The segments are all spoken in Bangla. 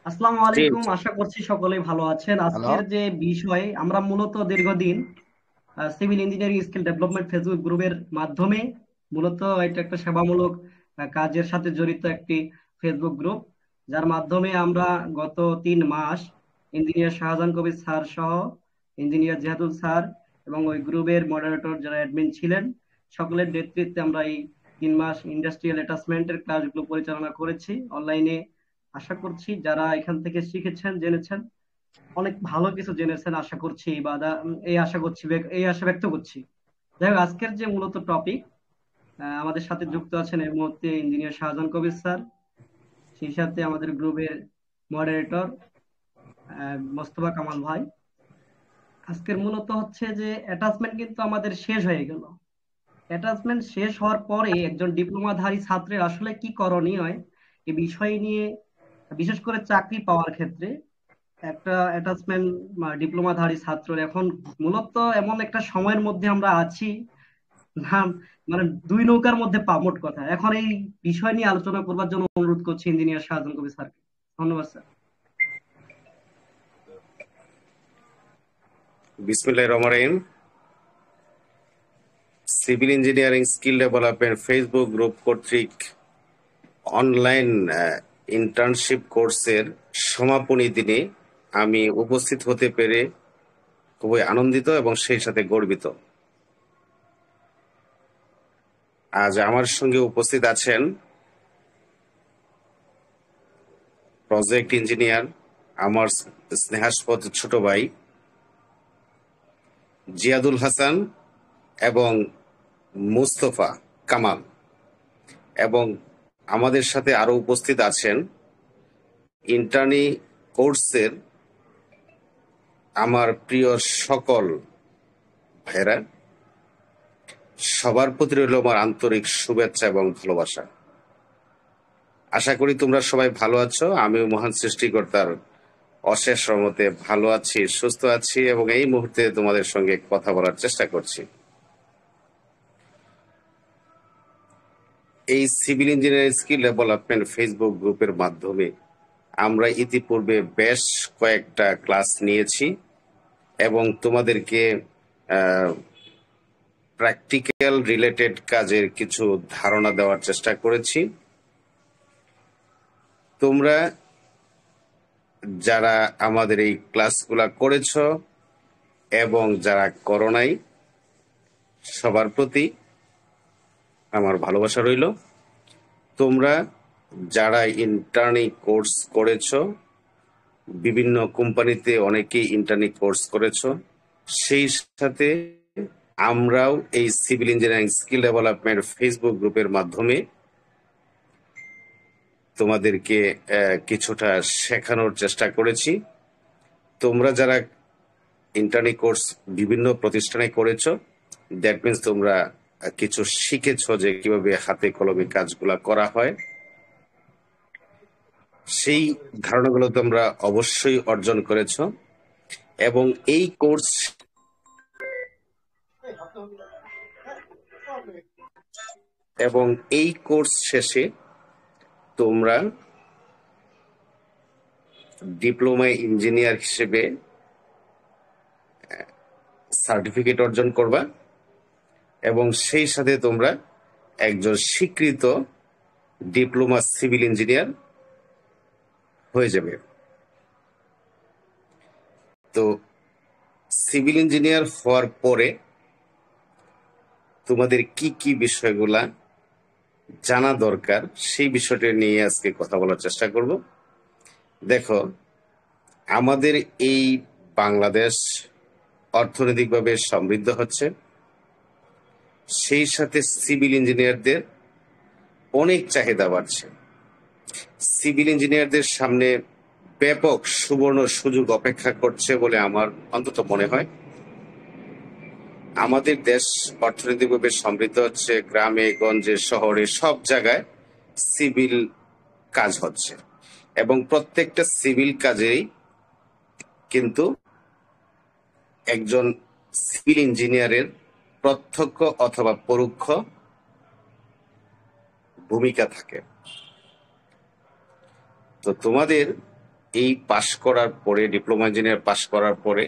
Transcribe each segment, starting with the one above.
আসসালামু জি, আলাইকুম। আশা করছি সকলেই ভালো আছেন। হ্যালো। আজকের যে বিষয়, আমরা মূলত দীর্ঘদিন civil engineering skill development Facebook গ্রুপের মাধ্যমে, মূলত এটা একটা সেবামূলক কাজের সাথে জড়িত একটি ফেসবুক গ্রুপ, যার মাধ্যমে আমরা গত 3 মাস ইঞ্জিনিয়ার শাহজাহান কবির স্যার সহ ইঞ্জিনিয়ার জিহাদুল স্যার এবং ওই গ্রুপের মডারেটর যারা অ্যাডমিন ছিলেন, সকলের নেতৃত্বে আমরা এই 3 মাস ইন্ডাস্ট্রিয়াল অ্যাটাচমেন্টের ক্লাসগুলো পরিচালনা করেছি অনলাইনে। আশা করছি যারা এখান থেকে শিখেছেন, জেনেছেন, অনেক ভালো কিছু জেনেছেন আশা করছি, এই আশা করছি, এই আশা ব্যক্ত করছি। যাই হোক, আজকের যে মূলত টপিক, আমাদের সাথে যুক্ত আছেন এই মুহূর্তে ইঞ্জিনিয়ার শাহজাহান কবির স্যার, সেই সাথে আমাদের গ্রুপের মডারেটর মোস্তফা কামাল ভাই। আজকের মূলত হচ্ছে যে অ্যাটাচমেন্ট কিন্তু আমাদের শেষ হয়ে গেল। অ্যাটাচমেন্ট শেষ হওয়ার পরে একজন ডিপ্লোমাধারী ছাত্রের আসলে কি করণীয় হয় এই বিষয় নিয়ে, বিশেষ করে চাকরি পাওয়ার ক্ষেত্রে একটা অ্যাটাচমেন্ট ডিপ্লোমাধারী ছাত্র এখন মূলত এমন একটা সময়ের মধ্যে আমরা আছি, না মানে দুই নৌকার মধ্যে পা, মোট কথা। এখন এই বিষয় নিয়ে আলোচনা করবার জন্য অনুরোধ করছি ইঞ্জিনিয়ার শাহজাহান কবির স্যারকে। ধন্যবাদ স্যার। বিসমিল্লাহির রহমানির রহিম। Civil engineering skill development Facebook group কর্তৃক অনলাইন ইন্টার্নশিপ কোর্সের সমাপনী দিনে আমি উপস্থিত হতে পেরে খুবই আনন্দিত এবং সেই সাথে গর্বিত। আজ আমার সঙ্গে উপস্থিত আছেন প্রজেক্ট ইঞ্জিনিয়ার, আমার স্নেহাস্পদ ছোট ভাই জিয়াদুল হাসান এবং মুস্তফা কামাল, এবং আমাদের সাথে আরো উপস্থিত আছেন ইন্টার্নি কোর্সের আমার প্রিয় সকল ভাইরা। সবার প্রতি রইল আমার আন্তরিক শুভেচ্ছা এবং ভালোবাসা। আশা করি তোমরা সবাই ভালো আছো। আমিও মহান সৃষ্টিকর্তার অশেষ রহমতে ভালো আছি, সুস্থ আছি এবং এই মুহূর্তে তোমাদের সঙ্গে কথা বলার চেষ্টা করছি। এই civil engineering skill development Facebook গ্রুপের মাধ্যমে আমরা ইতিপূর্বে বেশ কয়েকটা ক্লাস নিয়েছি এবং তোমাদেরকে প্র্যাকটিক্যাল রিলেটেড কাজের কিছু ধারণা দেওয়ার চেষ্টা করেছি। তোমরা যারা আমাদের এই ক্লাসগুলা করেছো এবং যারা করো নাই, সবার প্রতি আমার ভালোবাসা রইল। তোমরা যারা ইন্টার্নি কোর্স করেছো, বিভিন্ন কোম্পানিতে অনেকেই ইন্টার্নি কোর্স করেছো, সেই সাথে আমরাও এই civil engineering skill development Facebook গ্রুপের মাধ্যমে তোমাদেরকে কিছুটা শেখানোর চেষ্টা করেছি। তোমরা যারা ইন্টার্নি কোর্স বিভিন্ন প্রতিষ্ঠানে করেছো, দ্যাট মিনস তোমরা কিছু শিখেছো যে কিভাবে হাতে কলমে কাজগুলা করা হয়। সেই ধারণাগুলো তোমরা অবশ্যই অর্জন করেছো এবং এই কোর্স শেষে তোমরা ডিপ্লোমা ইঞ্জিনিয়ার হিসেবে সার্টিফিকেট অর্জন করবা এবং সেই সাথে তোমরা একজন স্বীকৃত ডিপ্লোমা সিভিল ইঞ্জিনিয়ার হয়ে যাবে। তো সিভিল ইঞ্জিনিয়ার হওয়ার পরে তোমাদের কি কি বিষয়গুলা জানা দরকার সেই বিষয়টা নিয়ে আজকে কথা বলার চেষ্টা করব। দেখো, আমাদের এই বাংলাদেশ অর্থনৈতিকভাবে সমৃদ্ধ হচ্ছে, সেই সাথে সিভিল ইঞ্জিনিয়ারদের অনেক চাহিদা বাড়ছে। সিভিল ইঞ্জিনিয়ারদের সামনে ব্যাপক সুবর্ণ সুযোগ অপেক্ষা করছে বলে আমার অন্তত মনে হয়। আমাদের দেশ অর্থনৈতিকভাবে সমৃদ্ধ হচ্ছে, গ্রামে গঞ্জে শহরে সব জায়গায় সিভিল কাজ হচ্ছে এবং প্রত্যেকটা সিভিল কাজেই কিন্তু একজন সিভিল ইঞ্জিনিয়ারের প্রত্যক্ষ অথবা পরোক্ষ ভূমিকা থাকে। তো তোমাদের এই পাশ করার পরে, ডিপ্লোমা ইঞ্জিনিয়ার পাশ করার পরে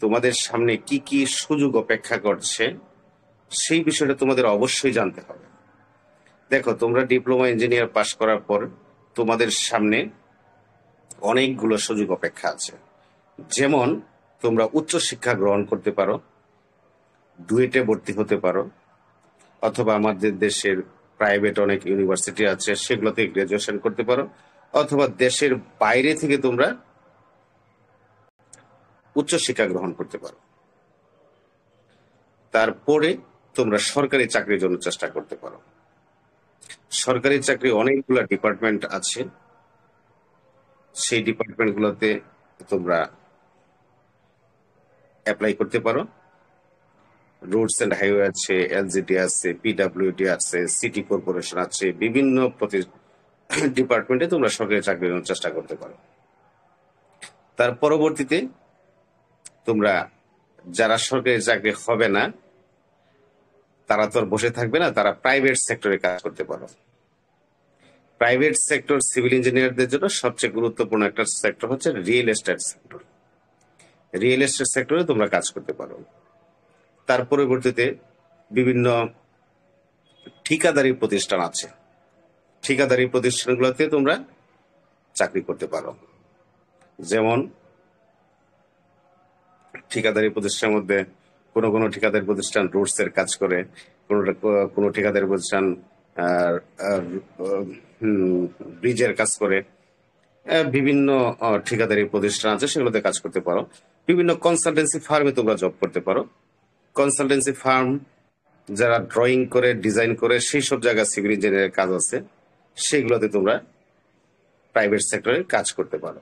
তোমাদের সামনে কি কি সুযোগ অপেক্ষা করছে সেই বিষয়টা তোমাদের অবশ্যই জানতে হবে। দেখো, তোমরা ডিপ্লোমা ইঞ্জিনিয়ার পাশ করার পর তোমাদের সামনে অনেকগুলো সুযোগ অপেক্ষা আছে। যেমন, তোমরা উচ্চশিক্ষা গ্রহণ করতে পারো, ডুয়েটে ভর্তি হতে পারো, অথবা আমাদের দেশের প্রাইভেট অনেক ইউনিভার্সিটি আছে সেগুলোতে গ্রাজুয়েশন করতে পারো, অথবা দেশের বাইরে থেকে তোমরা উচ্চশিক্ষা গ্রহণ করতে পারো। তারপরে তোমরা সরকারি চাকরির জন্য চেষ্টা করতে পারো। সরকারি চাকরি অনেকগুলো ডিপার্টমেন্ট আছে, সেই ডিপার্টমেন্টগুলোতে তোমরা অ্যাপ্লাই করতে পারো। রোডস এন্ড হাইওয়ে আছে, এলজিডি আছে, পিডাব্লিউডি আছে, সিটি কর্পোরেশন আছে, বিভিন্ন ডিপার্টমেন্টে তোমরা সরকারি চাকরির জন্য চেষ্টা করতে পারো। তার পরবর্তীতে তোমরা, যারা সরকারি চাকরি হবে না তারা তো আর বসে থাকবে না, তারা প্রাইভেট সেক্টরে কাজ করতে পারো। প্রাইভেট সেক্টর সিভিল ইঞ্জিনিয়ারদের জন্য সবচেয়ে গুরুত্বপূর্ণ একটা সেক্টর হচ্ছে real estate sector. Real estate সেক্টরে তোমরা কাজ করতে পারো। তার পরবর্তীতে বিভিন্ন ঠিকাদারি প্রতিষ্ঠান আছে, ঠিকাদারি প্রতিষ্ঠানগুলোতে তোমরা চাকরি করতে পারো। যেমন, ঠিকাদারি প্রতিষ্ঠানের মধ্যে কোনো ঠিকাদারি প্রতিষ্ঠান রোডস এর কাজ করে, কোনো ঠিকাদারি প্রতিষ্ঠান ব্রিজের কাজ করে, বিভিন্ন ঠিকাদারি প্রতিষ্ঠান আছে সেগুলোতে কাজ করতে পারো। বিভিন্ন কনসালটেন্সি ফার্মে তোমরা জব করতে পারো। কনসালটেন্সি ফার্ম যারা ড্রয়িং করে, ডিজাইন করে, সেই সব জায়গায় সিভিল ইঞ্জিনিয়ারের কাজ আছে, সেগুলোতে তোমরা প্রাইভেট সেক্টরে কাজ করতে পারো।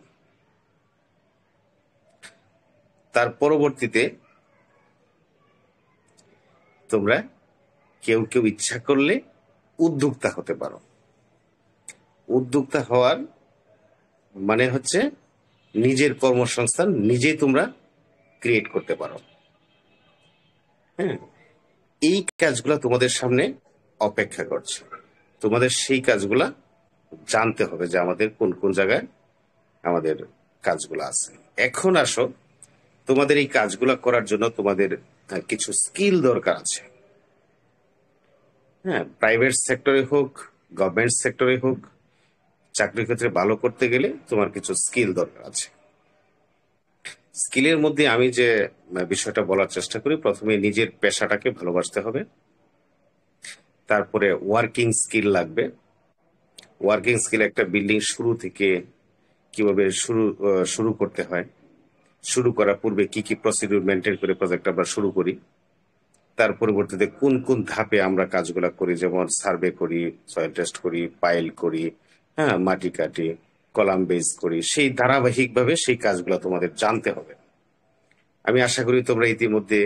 তার পরবর্তীতে তোমরা কেউ কেউ ইচ্ছা করলে উদ্যোক্তা হতে পারো। উদ্যোক্তা হওয়ার মানে হচ্ছে নিজের কর্মসংস্থান নিজেই তোমরা ক্রিয়েট করতে পারো। হ্যাঁ, এই কাজগুলা তোমাদের সামনে অপেক্ষা করছে। তোমাদের সেই কাজগুলা জানতে হবে যে আমাদের কোন কোন জায়গায় আমাদের কাজগুলো আছে। এখন আসো, তোমাদের এই কাজগুলা করার জন্য তোমাদের কিছু স্কিল দরকার আছে। হ্যাঁ, প্রাইভেট সেক্টরে হোক, গভর্নমেন্ট সেক্টরে হোক, চাকরির ক্ষেত্রে ভালো করতে গেলে তোমার কিছু স্কিল দরকার আছে। স্কিলের মধ্যে আমি যে বিষয়টা বলার চেষ্টা করি, প্রথমে নিজের পেশাটাকে ভালোবাসতে হবে। তারপরে ওয়ার্কিং স্কিল লাগবে। ওয়ার্কিং স্কিল একটা বিল্ডিং শুরু থেকে কিভাবে শুরু করতে হয়, শুরু করার পূর্বে কি কি প্রসিডিউর মেনটেন করে প্রজেক্ট আমরা শুরু করি, তার পরবর্তীতে কোন কোন ধাপে আমরা কাজগুলা করি, যেমন সার্ভে করি, সয়েল টেস্ট করি, পাইল করি, হ্যাঁ, মাটি কাটি, কলাম বেস করি, সেই ধারাবাহিকভাবে সেই কাজগুলো তোমাদের জানতে হবে। আমি আশা করি তোমরা ইতিমধ্যে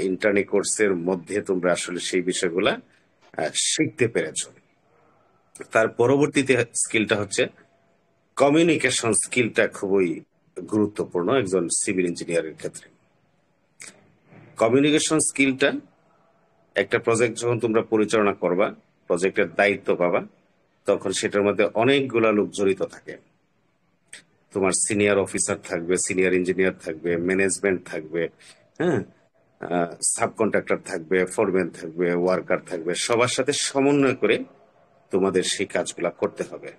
ইন্টার্নি কোর্সের মধ্যে তোমরা আসলে সেই বিষয়গুলা শিখতে পেরেছো। তার পরবর্তীতে স্কিলটা হচ্ছে কমিউনিকেশন স্কিলটা খুবই গুরুত্বপূর্ণ একজন সিভিল ইঞ্জিনিয়ারের ক্ষেত্রে। কমিউনিকেশন স্কিলটা, একটা প্রজেক্ট যখন তোমরা পরিচালনা করবা, প্রজেক্টের দায়িত্ব পাবা, তখন সেটার মধ্যে অনেকগুলা লোক জড়িত থাকে। তোমার সিনিয়র অফিসার থাকবে, সিনিয়র ইঞ্জিনিয়ার থাকবে, ম্যানেজমেন্ট থাকবে, হ্যাঁ, সাব কন্ট্রাক্টর থাকবে, ফোরম্যান থাকবে, ওয়ার্কার থাকবে, সবার সাথে সমন্বয় করে তোমাদের সেই কাজগুলা করতে হবে।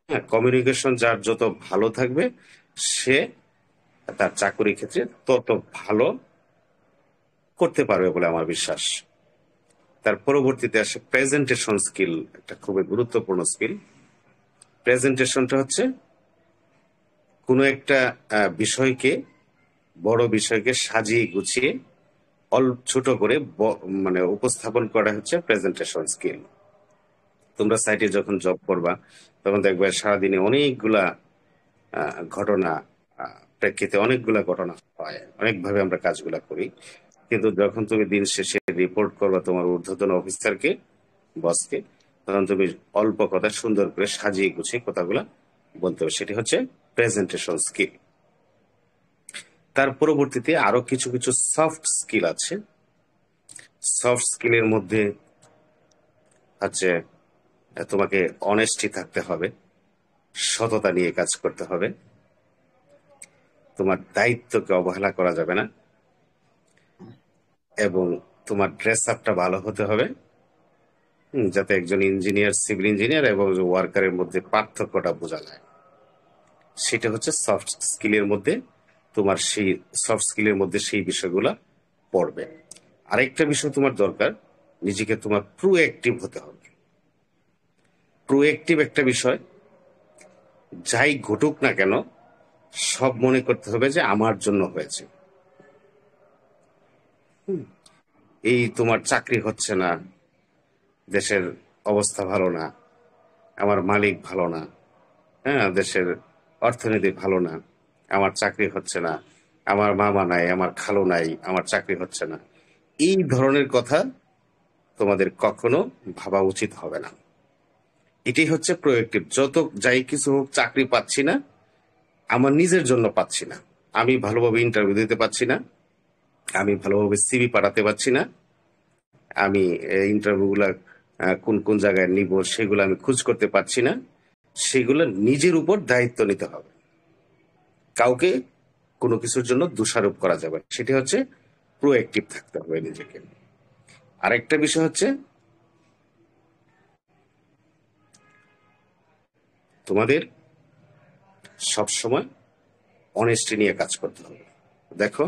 হ্যাঁ, কমিউনিকেশন যার যত ভালো থাকবে সে তার চাকরির ক্ষেত্রে তত ভালো করতে পারবে বলে আমার বিশ্বাস। তার পরবর্তীতে আসে প্রেজেন্টেশন স্কিল, একটা খুবই গুরুত্বপূর্ণ স্কিল। প্রেজেন্টেশনটা হচ্ছে কোনো একটা বিষয়কে, বড় বিষয়কে সাজিয়ে গুছিয়ে ছোট করে মানে উপস্থাপন করা হচ্ছে প্রেজেন্টেশন স্কিল। তোমরা সাইটে যখন জব করবা তখন দেখবে সারাদিনে অনেকগুলা ঘটনা, প্রেক্ষিতে অনেকগুলা ঘটনা হয়, অনেকভাবে আমরা কাজগুলা করি, কিন্তু যখন তুমি দিন শেষে রিপোর্ট করবা তোমার ঊর্ধ্বতন অফিসারকে, বসকে, তখন তুমি অল্প কথা সুন্দর করে সাজিয়ে গুছিয়ে কথাগুলা বলতে হবে। সেটি হচ্ছে প্রেজেন্টেশন স্কিল। তার পরবর্তীতে আরো কিছু কিছু সফট স্কিল আছে। সফট স্কিলের মধ্যে হচ্ছে তোমাকে অনেস্টি থাকতে হবে, সততা নিয়ে কাজ করতে হবে, তোমার দায়িত্বকে অবহেলা করা যাবে না, এবং তোমার ড্রেস আপটা ভালো হতে হবে, যাতে একজন ইঞ্জিনিয়ার, সিভিল ইঞ্জিনিয়ার এবং ওয়ার্কারের মধ্যে পার্থক্যটা বোঝা যায়। সেটা হচ্ছে সফট স্কিলের মধ্যে, তোমার সেই সফট স্কিলের মধ্যে সেই বিষয়গুলো পড়বে। আরেকটা বিষয় তোমার দরকার, নিজেকে তোমার প্রোঅ্যাক্টিভ হতে হবে। প্রোঅ্যাক্টিভ একটা বিষয়, যাই ঘটুক না কেন সব মনে করতে হবে যে আমার জন্য হয়েছে। এই তোমার চাকরি হচ্ছে না, দেশের অবস্থা ভালো না, আমার মালিক ভালো না, হ্যাঁ, দেশের অর্থনীতি ভালো না, আমার চাকরি হচ্ছে না, আমার মামা নাই, আমার খালু নাই, আমার চাকরি হচ্ছে না, এই ধরনের কথা তোমাদের কখনো ভাবা উচিত হবে না। এটাই হচ্ছে প্রোঅ্যাক্টিভ। যত যাই কিছু হোক, চাকরি পাচ্ছি না, আমার নিজের জন্য পাচ্ছি না, আমি ভালোভাবে ইন্টারভিউ দিতে পারছি না, আমি ভালোভাবে সিভি পাঠাতে পারছি না, আমি ইন্টারভিউ গুলা কোন কোন জায়গায় নিব সেগুলো আমি খোঁজ করতে পারছি না, সেগুলো নিজের উপর দায়িত্ব নিতে হবে। কাউকে কোনো কিছুর জন্য দোষারোপ করা যাবে না। সেটা হচ্ছে প্রোঅ্যাক্টিভ থাকতে হবে নিজেকে। আরেকটা বিষয় হচ্ছে তোমাদের সবসময় অনেস্টি নিয়ে কাজ করতে হবে। দেখো,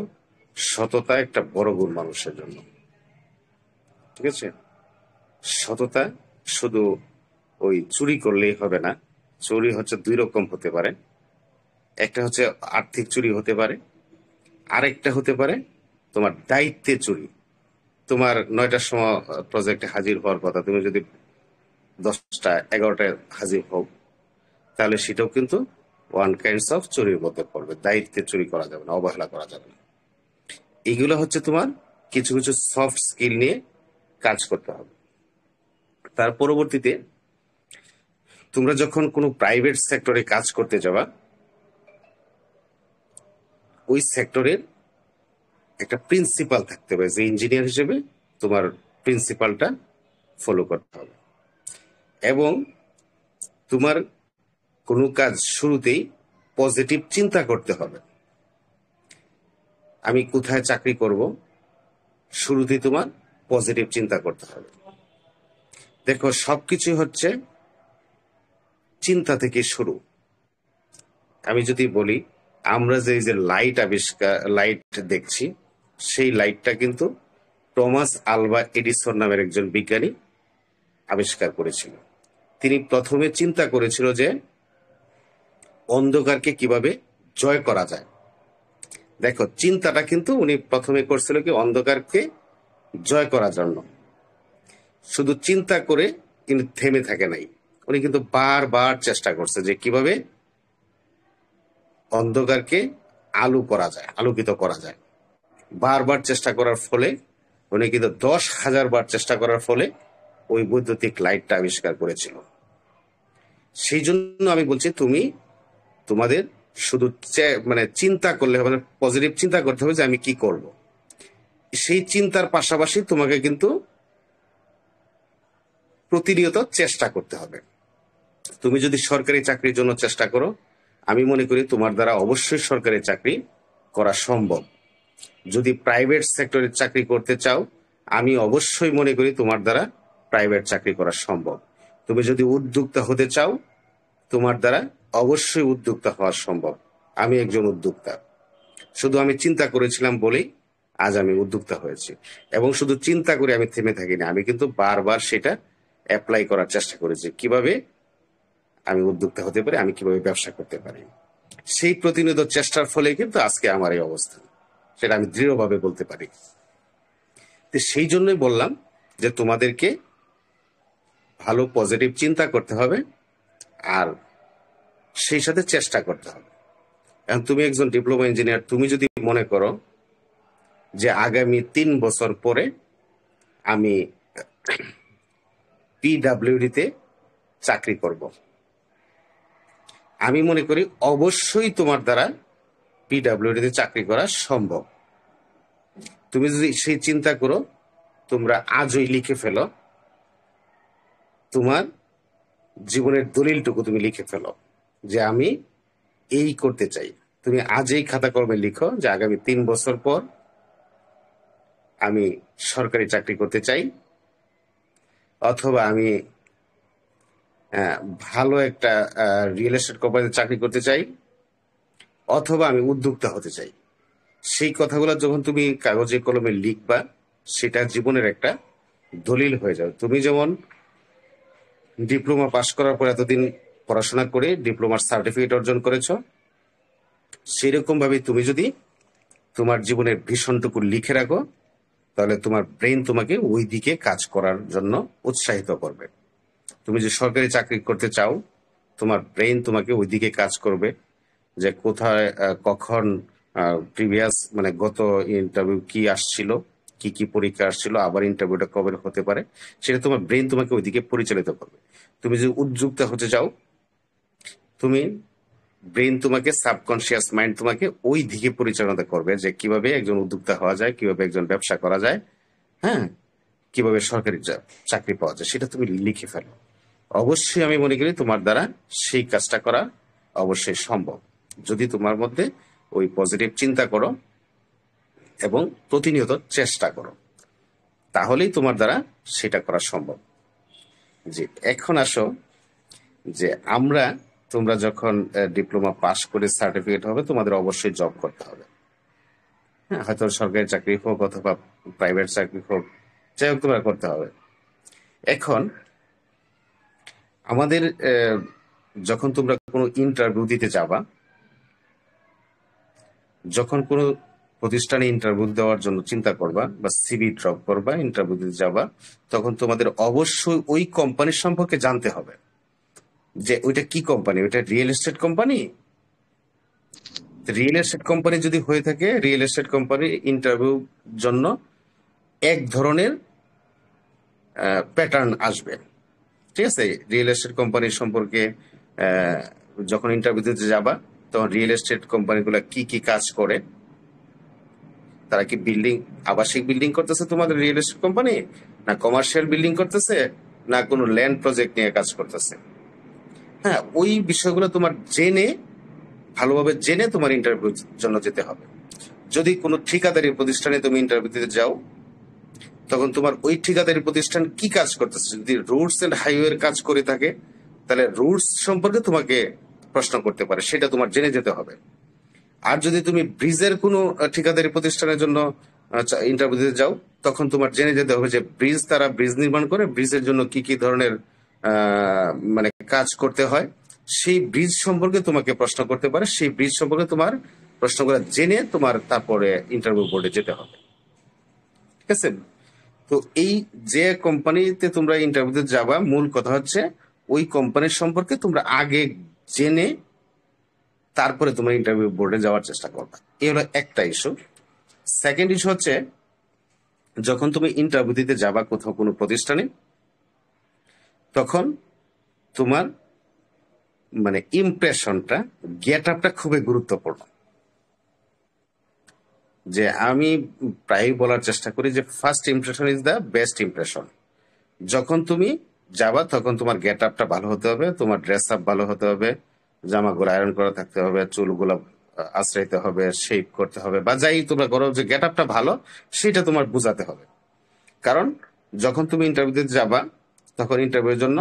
সততা একটা বড় গুণ মানুষের জন্য, ঠিক আছে? সততা শুধু ওই চুরি করলেই হবে না। চুরি হচ্ছে দুই রকম হতে পারে। একটা হচ্ছে আর্থিক চুরি হতে পারে, আরেকটা হতে পারে তোমার দায়িত্বে চুরি। তোমার 9টার সময় প্রজেক্টে হাজির হওয়ার কথা, তুমি যদি 10টা 11টায় হাজির হও, তাহলে সেটাও কিন্তু ওয়ান কাইন্ডস অফ চুরির মধ্যে পড়বে। দায়িত্বে চুরি করা যাবে না, অবহেলা করা যাবে না। এইগুলো হচ্ছে তোমার কিছু কিছু সফট স্কিল নিয়ে কাজ করতে হবে। তার পরবর্তীতে তোমরা যখন কোনো প্রাইভেট সেক্টরে কাজ করতে যাবা, ওই সেক্টরের একটা প্রিন্সিপাল থাকতে হবে, যে ইঞ্জিনিয়ার হিসেবে তোমার প্রিন্সিপালটা ফলো করতে হবে। এবং তোমার কোনো কাজ শুরুতেই পজিটিভ চিন্তা করতে হবে। আমি কোথায় চাকরি করব, শুরুতেই তোমার পজিটিভ চিন্তা করতে হবে। দেখো, সবকিছু হচ্ছে চিন্তা থেকে শুরু। আমি যদি বলি, আমরা যে লাইট দেখছি, সেই লাইটটা কিন্তু টমাস আলভা এডিসন নামের একজন বিজ্ঞানী আবিষ্কার করেছিল। তিনি প্রথমে চিন্তা করেছিল যে অন্ধকারকে কিভাবে জয় করা যায়। দেখো, চিন্তাটা কিন্তু উনি প্রথমে করছিল কি, অন্ধকারকে জয় করার জন্য। শুধু চিন্তা করে কিন্তু থেমে থাকে নাই, উনি কিন্তু বারবার চেষ্টা করছে যে কিভাবে অন্ধকারকে আলোকিত করা যায়। বারবার চেষ্টা করার ফলে উনি কিন্তু 10,000 বার চেষ্টা করার ফলে ওই বৈদ্যুতিক লাইটটা আবিষ্কার করেছিল। সেই জন্য আমি বলছি, তুমি তোমাদের শুধু মানে চিন্তা করলে হবে না, পজিটিভ চিন্তা করতে হবে যে আমি কি করব। সেই চিন্তার পাশাপাশি তোমাকে কিন্তু প্রতিনিয়ত চেষ্টা করতে হবে। তুমি যদি সরকারি চাকরির জন্য চেষ্টা করো, আমি মনে করি তোমার দ্বারা অবশ্যই সরকারি চাকরি করা সম্ভব। যদি প্রাইভেট সেক্টরের চাকরি করতে চাও, আমি অবশ্যই মনে করি তোমার দ্বারা প্রাইভেট চাকরি করা সম্ভব। তুমি যদি উদ্যোক্তা হতে চাও, তোমার দ্বারা অবশ্যই উদ্যোক্তা হওয়া সম্ভব। আমি একজন উদ্যোক্তা, শুধু আমি চিন্তা করেছিলাম বলেই আজ আমি উদ্যোক্তা হয়েছি। এবং শুধু চিন্তা করে আমি থেমে থাকিনি, আমি কিন্তু বারবার সেটা অ্যাপ্লাই করার চেষ্টা করেছি, কিভাবে আমি উদ্যোক্তা হতে পারি, আমি কিভাবে ব্যবসা করতে পারি। সেই প্রতিনিয়ত চেষ্টার ফলে কিন্তু আজকে আমার এই অবস্থা, সেটা আমি দৃঢ়ভাবে বলতে পারি। তো সেই জন্যই বললাম যে তোমাদেরকে ভালো পজিটিভ চিন্তা করতে হবে, আর সেই সাথে চেষ্টা করতে হবে। এখন তুমি একজন ডিপ্লোমা ইঞ্জিনিয়ার, তুমি যদি মনে করো যে আগামী 3 বছর পরে আমি পিডাব্লিউডিতে চাকরি করব, আমি মনে করি অবশ্যই তোমার দ্বারা পিডাব্লিউডিতে চাকরি করা সম্ভব। তুমি যদি সেই চিন্তা করো, তোমরা আজই লিখে ফেলো, তোমার জীবনের দলিলটুকু তুমি লিখে ফেলো যে আমি এই করতে চাই। তুমি আজই খাতা কলমে লিখো যে আগামী 3 বছর পর আমি সরকারি চাকরি করতে চাই, অথবা আমি আহ, ভালো একটা রিয়েল এস্টেট কোম্পানিতে চাকরি করতে চাই, অথবা আমি উদ্যোক্তা হতে চাই। সেই কথাগুলো যখন তুমি কাগজে কলমে লিখবা, সেটা জীবনের একটা দলিল হয়ে যাবে। তুমি যেমন ডিপ্লোমা পাশ করার পর এতদিন পড়াশোনা করে ডিপ্লোমার সার্টিফিকেট অর্জন করেছো, সেরকম ভাবে তুমি যদি তোমার জীবনের ভীষণটুকু লিখে রাখো, তাহলে তোমার ব্রেন তোমাকে ওই দিকে কাজ করার জন্য উৎসাহিত করবে। তুমি যে সরকারি চাকরি করতে চাও, তোমার ব্রেন তোমাকে ওই দিকে কাজ করবে যে কোথায় কখন প্রিভিয়াস মানে গত ইন্টারভিউ কি আসছিল, কি কি পরীক্ষা আসছিল, আবার ইন্টারভিউটা কবে হতে পারে, সেটা তোমার ব্রেন তোমাকে ওইদিকে পরিচালিত করবে। তুমি যদি উদ্যোক্তা হতে চাও, তুমি ব্রেন তোমাকে, সাবকনসিয়াস মাইন্ড তোমাকে ওই দিকে পরিচালনা করবে যে কিভাবে একজন উদ্যোক্তা হওয়া যায়, কিভাবে একজন ব্যবসা করা যায়, হ্যাঁ, কিভাবে সরকারি চাকরি পাওয়া যায়, সেটা তুমি লিখে ফেলো। অবশ্যই আমি মনে করি তোমার দ্বারা সেই কাজটা করা অবশ্যই সম্ভব, যদি তোমার মধ্যে ওই পজিটিভ চিন্তা করো এবং প্রতিনিয়ত চেষ্টা করো, তাহলেই তোমার দ্বারা সেটা করা সম্ভব। জি, এখন আসো যে তোমরা যখন ডিপ্লোমা পাশ করে সার্টিফিকেট হবে, তোমাদের অবশ্যই জব করতে হবে। হ্যাঁ, হয়তো সরকারি চাকরি হোক অথবা প্রাইভেট চাকরি হোক, যাই হোক তোমরা করতে হবে। এখন আমাদের যখন তোমরা কোনো ইন্টারভিউ দিতে যাবা, যখন কোনো প্রতিষ্ঠানে ইন্টারভিউ দেওয়ার জন্য চিন্তা করবা বা সিভি ড্রপ করবা, ইন্টারভিউ দিতে যাবা, তখন তোমাদের অবশ্যই ওই কোম্পানির সম্পর্কে জানতে হবে যে ওইটা কি কোম্পানি, ওইটা real estate company. Real estate company যদি হয়ে থাকে, রিয়েল এস্টেট কোম্পানির ইন্টারভিউ জন্য এক ধরনের প্যাটার্ন আসবে, ঠিক আছে? রিয়েল এস্টেট কোম্পানির সম্পর্কে যখন ইন্টারভিউ দিতে যাবা, তখন রিয়েল এস্টেট কোম্পানিগুলো কি কি কাজ করে, তারা কি আবাসিক বিল্ডিং করতেছে তোমাদের রিয়েল এস্টেট কোম্পানি, না কমার্শিয়াল বিল্ডিং করতেছে, না কোনো ল্যান্ড প্রজেক্ট নিয়ে কাজ করতেছে, হ্যাঁ, ওই বিষয়গুলো তোমার ভালোভাবে জেনে তোমার ইন্টারভিউর জন্য যেতে হবে। যদি কোনো ঠিকাদারি প্রতিষ্ঠানে তুমি ইন্টারভিউ দিতে যাও, তখন তোমার ওই ঠিকাদারি প্রতিষ্ঠান কি কাজ করতেছে, যদি রোডস এন্ড হাইওয়ের কাজ করে থাকে, তাহলে রুটস সম্পর্কে তোমাকে প্রশ্ন করতে পারে, সেটা তোমার জেনে যেতে হবে। আর যদি তুমি ব্রিজের কোনো ঠিকাদারি প্রতিষ্ঠানের জন্য ইন্টারভিউ দিতে যাও, তখন তোমার জেনে যেতে হবে যে তারা ব্রিজ নির্মাণ করে, ব্রিজের জন্য কি কি ধরনের মানে কাজ করতে হয়, সেই ব্রিজ সম্পর্কে তোমাকে প্রশ্ন করতে পারে। সেই ব্রিজ সম্পর্কে তোমার প্রশ্নগুলো জেনে তোমার তারপরে ইন্টারভিউ বোর্ডে যেতে হবে, ঠিক আছে? তো এই যে কোম্পানিতে তোমরা ইন্টারভিউতে যাবা, মূল কথা হচ্ছে ওই কোম্পানির সম্পর্কে তোমরা আগে জেনে তারপরে তোমরা ইন্টারভিউ বোর্ডে যাওয়ার চেষ্টা করবা। এই হলো একটা ইস্যু। সেকেন্ড ইস্যু হচ্ছে, যখন তুমি ইন্টারভিউ দিতে যাবা কোথাও কোনো প্রতিষ্ঠানে, তখন তোমার মানে ইমপ্রেশনটা, গেট আপটা খুবই গুরুত্বপূর্ণ। যে আমি প্রায় বলার চেষ্টা করি যে first impression is the best impression. যখন তুমি যাবা, তখন তোমার গেট আপটা ভালো হতে হবে, তোমার ড্রেস আপ ভালো হতে হবে, জামাগুলো আয়রন করা থাকতে হবে, চুলগুলো আশ্রাইতে হবে, শেপ করতে হবে, বা যাই তোমরা করো, যে গেট আপটা ভালো সেটা তোমার বোঝাতে হবে। কারণ যখন তুমি ইন্টারভিউ দিতে যাবা, তখন ইন্টারভিউর জন্য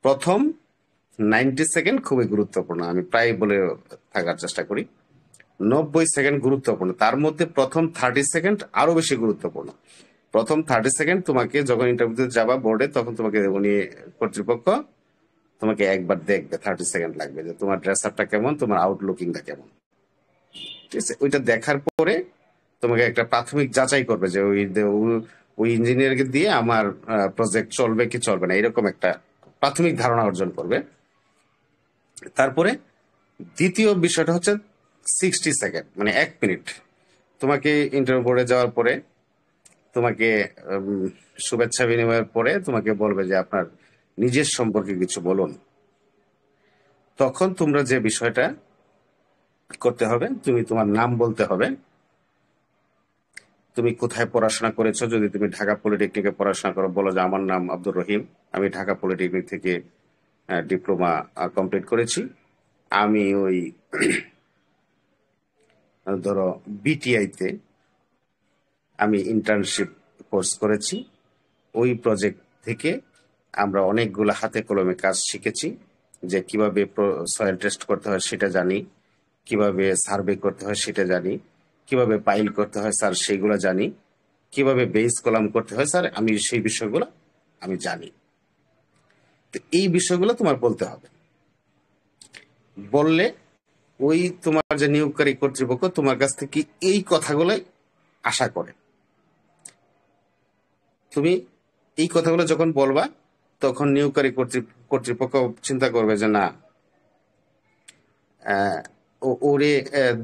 প্রথম 90 সেকেন্ড খুবই গুরুত্বপূর্ণ। আমি প্রায় বলে থাকার চেষ্টা করি, 90 সেকেন্ড গুরুত্বপূর্ণ। তার মধ্যে প্রথম 30 সেকেন্ড আরো বেশি গুরুত্বপূর্ণ। প্রথম 30 সেকেন্ড তোমাকে যখন ইন্টারভিউতে যাবা বোর্ডে, তখন তোমাকে উনি কর্তৃপক্ষ তোমাকে একবার দেখবে, 30 সেকেন্ড লাগবে, যে তোমার ড্রেস আপটা কেমন, তোমার আউটলুকিংটা কেমন, ঠিক আছে? ওইটা দেখার পরে তোমাকে একটা প্রাথমিক যাচাই করবে যে ওই ইঞ্জিনিয়ারকে দিয়ে আমার প্রজেক্ট চলবে কি চলবে না, এরকম একটা প্রাথমিক ধারণা অর্জন করবে। তারপরে দ্বিতীয় বিষয়টা হচ্ছে 60 সেকেন্ড, মানে 1 মিনিট। তোমাকে ইন্টারভিউ বোর্ডে যাওয়ার পরে তোমাকে শুভেচ্ছা বিনিময়ের পরে তোমাকে বলবে যে আপনার নিজের সম্পর্কে কিছু বলুন। তখন তোমরা যে বিষয়টা করতে হবে, তুমি তোমার নাম বলতে হবে, তুমি কোথায় পড়াশোনা করেছো। যদি তুমি ঢাকা পলিটেকনিকে পড়াশোনা করো, বলো যে আমার নাম আব্দুর রহিম, আমি ঢাকা পলিটেকনিক থেকে ডিপ্লোমা কমপ্লিট করেছি, আমি ওই ধরো বিটিআইতে আমি ইন্টার্নশিপ কোর্স করেছি। ওই প্রজেক্ট থেকে আমরা অনেকগুলো হাতে কলমে কাজ শিখেছি, যে কিভাবে সয়েল টেস্ট করতে হয় সেটা জানি, কিভাবে সার্ভে করতে হয় সেটা জানি, কিভাবে পাইল করতে হয় স্যার সেগুলো জানি, কিভাবে বেস কলাম করতে হয় স্যার আমি সেই বিষয়গুলো আমি জানি। তো এই বিষয়গুলো তোমার বলতে হবে। বললে ওই তোমার যে নিয়োগকারী কর্তৃপক্ষ তোমার কাছ থেকে এই কথাগুলোই আশা করে। তুমি এই কথাগুলো যখন বলবা তখন নিয়োগকারী কর্তৃপক্ষ চিন্তা করবে যে না, ওরে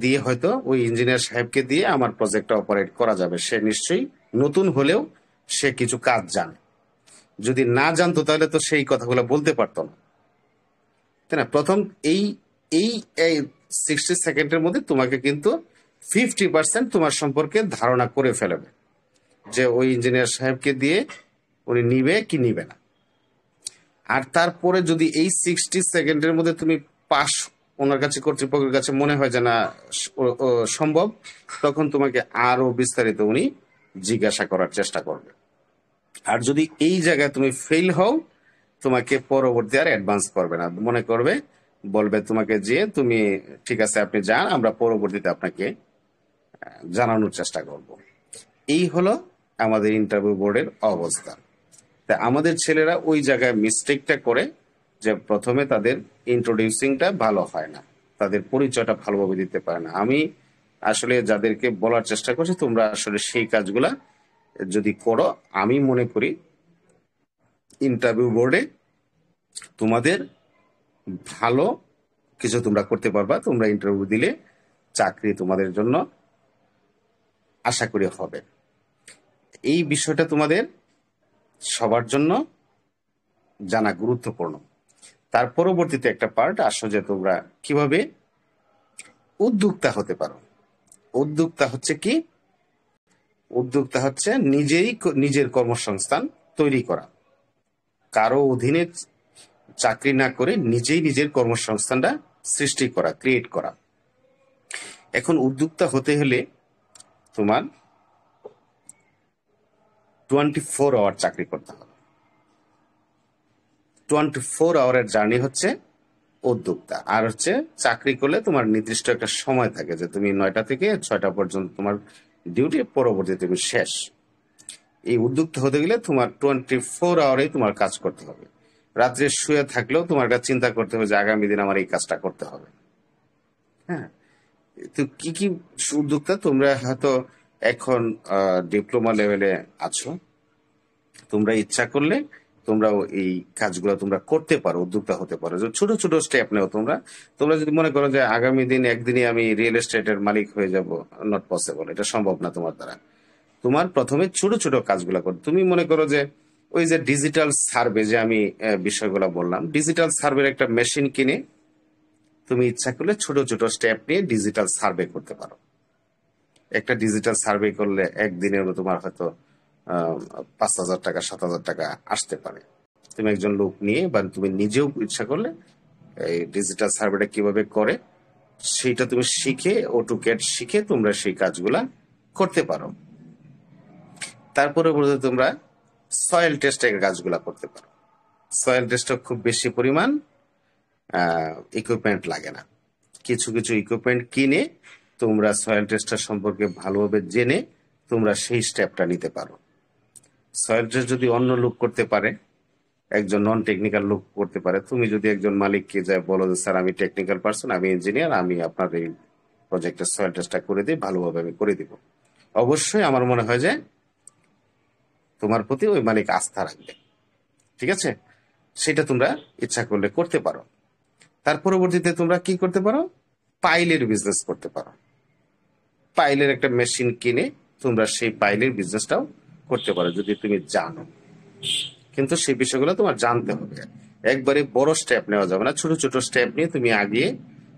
দিয়ে হয়তো ওই ইঞ্জিনিয়ার সাহেবকে দিয়ে আমার প্রজেক্টটা অপারেট করা যাবে। সে নিশ্চয়ই নতুন হলেও সে কিছু কাজ জানে। যদি না জানতো তাহলে তো সেই কথাগুলো বলতে পারতো না, তাই না? প্রথম এই এই 60 সেকেন্ডের মধ্যে তোমাকে কিন্তু 50% তোমার সম্পর্কে ধারণা করে ফেলবে, যে ওই ইঞ্জিনিয়ার সাহেবকে দিয়ে উনি নিবে কি নিবে না। আর তারপরে যদি এই 60 সেকেন্ডের মধ্যে তুমি পাস ওনার কাছে কর্তৃপক্ষের কাছে মনে হয় যে না সম্ভব, তখন তোমাকে আরো বিস্তারিত উনি জিজ্ঞাসা করার চেষ্টা করবে। আর যদি এই জায়গায় তুমি ফেল হও, তোমাকে পরবর্তী আর অ্যাডভান্স করবে না, মনে করবে বলবে তোমাকে যে তুমি ঠিক আছে আপনি যান, আমরা পরবর্তীতে আপনাকে জানানোর চেষ্টা করব। এই হলো আমাদের ইন্টারভিউ বোর্ডের অবস্থা। তা আমাদের ছেলেরা ওই জায়গায় মিস্টেকটা করে, যে প্রথমে তাদের ইন্ট্রোডিউসিংটা ভালো হয় না, তাদের পরিচয়টা ভালোভাবে দিতে পারে না। আমি আসলে যাদেরকে বলার চেষ্টা করছি তোমরা আসলে সেই কাজগুলা যদি করো, আমি মনে করি ইন্টারভিউ বোর্ডে তোমাদের ভালো কিছু তোমরা করতে পারবা। তোমরা ইন্টারভিউ দিলে চাকরি তোমাদের জন্য আশা করি হবে। এই বিষয়টা তোমাদের সবার জন্য জানা গুরুত্বপূর্ণ। তার পরবর্তীতে একটা পার্ট আসো যে তোমরা কিভাবে উদ্যোক্তা হতে পারো। উদ্যোক্তা হচ্ছে কি? উদ্যোক্তা হচ্ছে নিজের কর্মসংস্থান তৈরি করা, কারো অধীনে চাকরি না করে নিজেই নিজের কর্মসংস্থানটা সৃষ্টি করা, ক্রিয়েট করা। এখন উদ্যোক্তা হতে হলে তোমার 24 আওয়ার চাকরি করতে হবে। 24 আওয়ারের জার্নি হচ্ছে উদ্যোক্তা। আর হচ্ছে চাকরি করলে তোমার নির্দিষ্ট একটা সময় থাকে, যে তুমি 9টা থেকে 6টা পর্যন্ত তোমার ডিউটি, পরবর্তীতে তুমি শেষ। এই উদ্যোক্তা হতে গেলে তোমার 24 আওয়ারে তোমার কাজ করতে হবে। রাত্রে শুয়ে থাকলেও তোমার কাছে চিন্তা করতে হবে যে আগামী দিন আমার এই কাজটা করতে হবে। হ্যাঁ, তো কি কি উদ্যোক্তা? তোমরা হয়তো এখন ডিপ্লোমা লেভেলে আছো, তোমরা ইচ্ছা করলে তোমরাও এই কাজগুলো তোমরা করতে পারো, উদ্যোক্তা হতে পারো। যে ছোট ছোট স্টেপ নেও তোমরা। তোমরা যদি মনে করো যে আগামী দিন একদিনই আমি রিয়েল এস্টেটের মালিক হয়ে যাব, নট পসিবল, এটা সম্ভব না তোমার দ্বারা। তোমার প্রথমে ছোট ছোট কাজগুলো করো। তুমি মনে করো যে ওই যে ডিজিটাল সার্ভে, যে আমি বিষয়গুলো বললাম, ডিজিটাল সার্ভের একটা মেশিন কিনে তুমি ইচ্ছা করলে ছোট ছোট স্টেপ নিয়ে ডিজিটাল সার্ভে করতে পারো। একটা ডিজিটাল সার্ভে করলে একদিনের তোমার হয়তো 5,000 টাকা 7,000 টাকা আসতে পারে। তুমি একজন লোক নিয়ে বা তুমি নিজেও ইচ্ছা করলে এই ডিজিটাল সার্ভেটা কিভাবে করে সেটা তুমি শিখে, অটোক্যাড শিখে তোমরা সেই কাজগুলা করতে পারো। তারপরে বলতে তোমরা সয়েল টেস্টের কাজগুলা করতে পারো। সয়েল টেস্টে খুব বেশি পরিমাণ ইকুইপমেন্ট লাগে না। কিছু কিছু ইকুইপমেন্ট কিনে তোমরা সয়েল টেস্টার সম্পর্কে ভালোভাবে জেনে তোমরা সেই স্টেপটা নিতে পারো। সয়েল টেস্ট যদি অন্য লোক করতে পারে, একজন নন টেকনিক্যাল লোক করতে পারে, তুমি যদি একজন মালিককে যায় বলো যে স্যার আমি টেকনিক্যাল পার্সন, আমি ইঞ্জিনিয়ার, আমি আপনার এই প্রজেক্টের সয়েল টেস্টটা করে দিই, ভালোভাবে আমি করে দিব, অবশ্যই আমার মনে হয় যে তোমার প্রতি ওই মালিক আস্থা রাখবে। ঠিক আছে, সেটা তোমরা ইচ্ছা করলে করতে পারো। তার পরবর্তীতে তোমরা কি করতে পারো? পাইলের বিজনেস করতে পারো। পাইলের একটা মেশিন কিনে তোমরা সেই পাইলের বিজনেসটাও করতে পারো যদি তুমি জানো। কিন্তু সেই বিষয়গুলো তোমার জানতে হবে। একবারে বড় স্টেপ নেওয়া যাবে না, ছোট ছোট স্টেপ নিয়ে তুমি আগে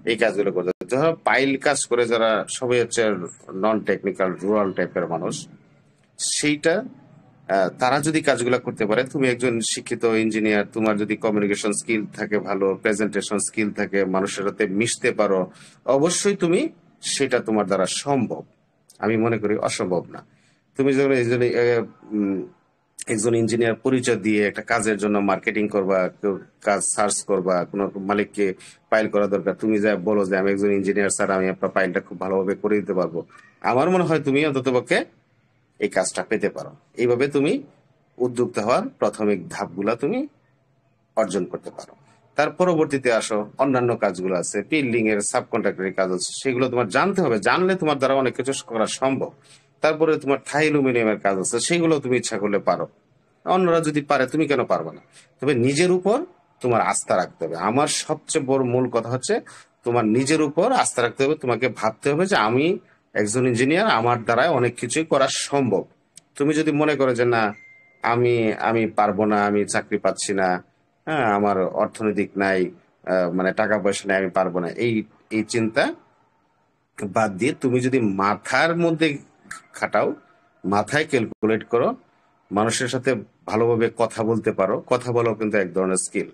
এই কাজগুলো করতে হবে। ধরো পাইল কাজ করে যারা সবাই হচ্ছে নন টেকনিক্যাল রুরাল টাইপের মানুষ, সেইটা তারা যদি কাজগুলো করতে পারে, তুমি একজন শিক্ষিত ইঞ্জিনিয়ার, তোমার যদি কমিউনিকেশন স্কিল থাকে, ভালো প্রেজেন্টেশন স্কিল থাকে, মানুষের সাথে মিশতে পারো, অবশ্যই তুমি সেটা তোমার দ্বারা সম্ভব। আমি মনে করি অসম্ভব না। তুমি যখন একজন ইঞ্জিনিয়ার পরিচয় দিয়ে একটা কাজের জন্য মার্কেটিং করবা, কেউ কাজ সার্চ করবা, কোনো মালিককে ফাইল করা দরকার, তুমি যা বলো যে আমি একজন ইঞ্জিনিয়ার স্যার, আমি আপনার ফাইলটা খুব ভালোভাবে করে দিতে পারবো, আমার মনে হয় তুমি অন্ততপক্ষে এই কাজটা পেতে পারো। এইভাবে তুমি উদ্যোক্তা হওয়ার প্রাথমিক ধাপগুলা তুমি অর্জন করতে পারো। তার পরবর্তীতে আসো, অন্যান্য কাজগুলো আছে, বিল্ডিং এর সাবকন্ট্রাক্টরের কাজ আছে, সেগুলো তোমার জানতে হবে, জানলে তোমার দ্বারা অনেক কিছু করা সম্ভব। তারপরে তোমার থাই অ্যালুমিনিয়ামের কাজ আছে, সেগুলো তুমি ইচ্ছা করলে পারো, অন্যরা যদি পারে তুমি কেন পারবে না? তবে নিজের উপর তোমার আস্থা রাখতে হবে। আমার সবচেয়ে বড় মূল কথা হচ্ছে তোমার নিজের উপর আস্থা রাখতে হবে। তোমাকে ভাবতে হবে যে আমি একজন ইঞ্জিনিয়ার, আমার দ্বারা অনেক কিছুই করা সম্ভব। তুমি যদি মনে করো যে না, আমি আমি পারবো না, আমি চাকরি পাচ্ছি না, হ্যাঁ, আমার অর্থনৈতিক নাই, মানে টাকা পয়সা নেই, আমি পারবো না, এই এই চিন্তা বাদ দিয়ে তুমি যদি মাথার মধ্যে খাটাও, মাথায় ক্যালকুলেট করো, মানুষের সাথে ভালোভাবে কথা বলতে পারো, কথা বলাও কিন্তু এক ধরনের স্কিল,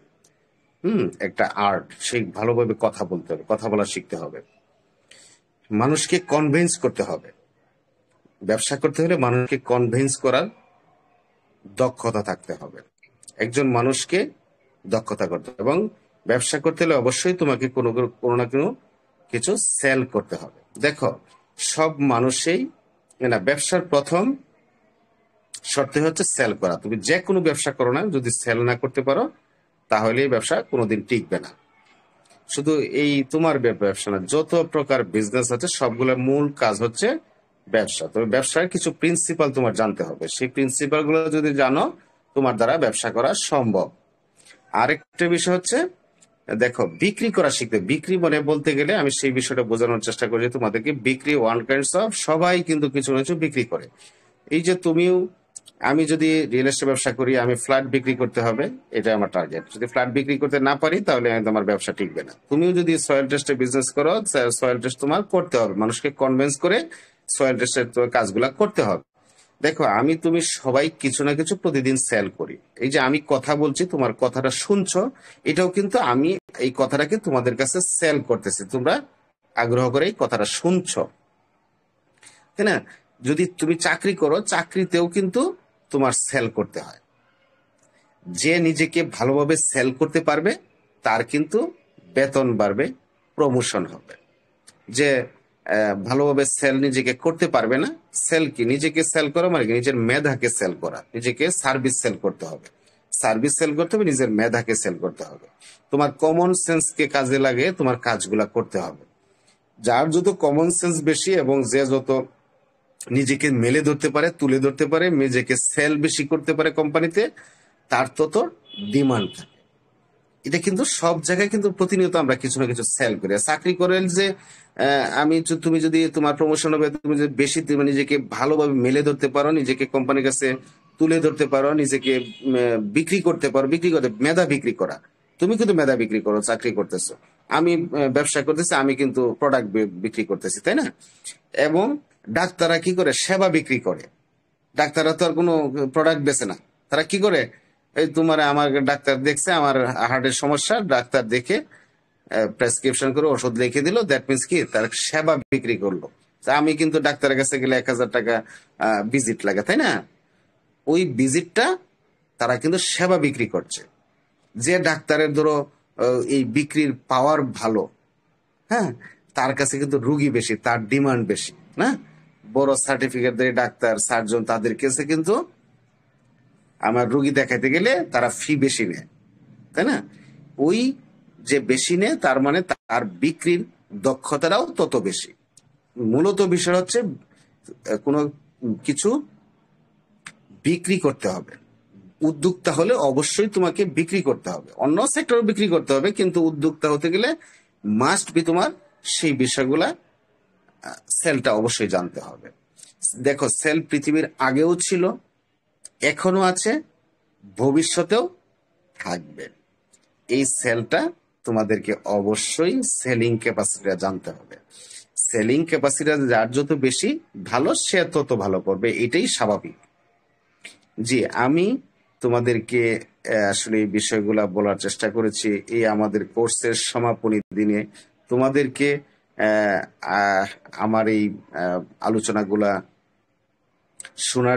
একটা আর্ট। সেই ভালোভাবে কথা বলতে হবে, কথা বলা শিখতে হবে, মানুষকে কনভিন্স করতে হবে। ব্যবসা করতে হলে মানুষকে কনভিন্স করার দক্ষতা থাকতে হবে। একজন মানুষকে দক্ষতা করতে হবে, এবং ব্যবসা করতে হলে অবশ্যই তোমাকে কোনো কোনো না কোনো কিছু সেল করতে হবে। দেখো, সব মানুষই না, ব্যবসার প্রথম শর্ত হচ্ছে সেল করা। তুমি যে কোনো ব্যবসা করো না, যদি সেল না করতে পারো তাহলে এই ব্যবসা কোনোদিন টিকবে না। শুধু এই তোমার ব্যবসা না, যত প্রকার বিজনেস আছে সবগুলোর মূল কাজ হচ্ছে ব্যবসা। তবে ব্যবসার কিছু প্রিন্সিপাল তোমার জানতে হবে, সেই প্রিন্সিপাল গুলো যদি জানো, তোমার দ্বারা ব্যবসা করা সম্ভব। আরেকটা বিষয় হচ্ছে, দেখো, বিক্রি করা শিখতে। বিক্রি মানে বলতে গেলে আমি সেই বিষয়টা বোঝানোর চেষ্টা করি তোমাদেরকে। বিক্রি ওয়ান কাইন্ডস অফ, সবাই কিন্তু কিছু না কিছু বিক্রি করে। এই যে তুমিও, আমি যদি রিয়েল এস্টেট ব্যবসা করি, আমি ফ্ল্যাট বিক্রি করতে হবে, এটা আমার টার্গেট। যদি ফ্ল্যাট বিক্রি করতে না পারি তাহলে আমার ব্যবসা টিকবে না। তুমিও যদি সয়েল টেস্টে বিজনেস করো, সয়েল টেস্ট তোমার করতে হবে, মানুষকে কনভিন্স করে সয়েল টেস্টের কাজগুলা করতে হবে। দেখো, আমি তুমি সবাই কিছু না কিছু প্রতিদিন সেল করি। এই যে আমি কথা বলছি, তোমার কথাটা শুনছো, এটাও কিন্তু আমি এই কথাটাকে তোমাদের কাছে সেল করতেছি, তোমরা আগ্রহ করে এই কথাটা শুনছো, তাই না? যদি তুমি চাকরি করো, চাকরিতেও কিন্তু তোমার সেল করতে হয়। যে নিজেকে ভালোভাবে সেল করতে পারবে তার কিন্তু বেতন বাড়বে, প্রমোশন হবে। যে ভালোভাবে সেল নিজেকে করতে পারবে না, সেল কি, নিজেকে সেল করা মানে কি, নিজের মেধাকে সেল করা, নিজেকে সার্ভিস সেল করতে হবে। সার্ভিস সেল করতে হবে, নিজের মেধাকে সেল করতে হবে। তোমার কমন সেন্সকে কাজে লাগে তোমার কাজগুলা করতে হবে। যার যত কমন সেন্স বেশি এবং যে যত নিজেকে মেলে ধরতে পারে, তুলে ধরতে পারে, নিজেকে সেল বেশি করতে পারে কোম্পানিতে, তার তত ডিমান্ড থাকে। এটা কিন্তু সব জায়গায় কিন্তু প্রতিনিয়ত আমরা কিছু না কিছু সেল করি। আর চাকরি করেন যে তুমি যদি তোমার প্রমোশন হবে, তুমি যদি বেশি নিজেকে ভালোভাবে মেলে ধরতে পারো, নিজেকে কোম্পানির কাছে তুলে ধরতে পারো, নিজেকে বিক্রি করতে পারো, বিক্রি করতে, মেধা বিক্রি করা। তুমি কিন্তু মেধা বিক্রি করো, চাকরি করতেছো, আমি ব্যবসা করতেছি, আমি কিন্তু প্রোডাক্ট বিক্রি করতেছি, তাই না? এবং ডাক্তাররা কি করে, সেবা বিক্রি করে। ডাক্তাররা তো আর কোনো প্রোডাক্ট বেচে না, তারা কি করে, এই তোমার, আমার ডাক্তার দেখছে আমার হার্টের সমস্যা, ডাক্তার দেখে প্রেসক্রিপশন করে ওষুধ লিখে দিল, দ্যাট মিনস কি, তার সেবা বিক্রি করলো। তা আমি কিন্তু ডাক্তারের কাছে গেলে 1000 টাকা ভিজিট লাগে, তাই না? ওই ভিজিটটা তারা কিন্তু সেবা বিক্রি করছে। যে ডাক্তারের ধরো এই বিক্রির পাওয়ার ভালো, হ্যাঁ, তার কাছে কিন্তু রুগী বেশি, তার ডিমান্ড বেশি, না? বড় সার্টিফিকেট দিয়ে ডাক্তার, সার্জন, তাদের কাছে কিন্তু আমার রুগী দেখাইতে গেলে তারা ফি বেশি নেয়, তাই না? ওই যে বেশি নেয়, তার মানে তার বিক্রির দক্ষতাটাও তত বেশি। মূলত বিষয় হচ্ছে কোনো কিছু বিক্রি করতে হবে। উদ্যোক্তা হলে অবশ্যই তোমাকে বিক্রি করতে হবে, অন্য সেক্টরে বিক্রি করতে হবে, কিন্তু উদ্যোক্তা হতে গেলে মাস্ট বি তোমার সেই বিষয়গুলা, সেলটা অবশ্যই জানতে হবে। দেখো, সেল পৃথিবীর আগেও ছিল, এখনো আছে, ভবিষ্যতেও থাকবে। এই সেলটা তোমাদেরকে অবশ্যই সেলিং ক্যাপাসিটিটা জানতে হবে। সেলিং ক্যাপাসিটি যার যত বেশি ভালো, সে তত ভালো করবে, এটাই স্বাভাবিক। জি, আমি তোমাদেরকে আসলে এই বিষয়গুলা বলার চেষ্টা করেছি এই আমাদের কোর্সের সমাপনী দিনে তোমাদেরকে আহ, আহ, আমার এই আলোচনাগুলা শোনার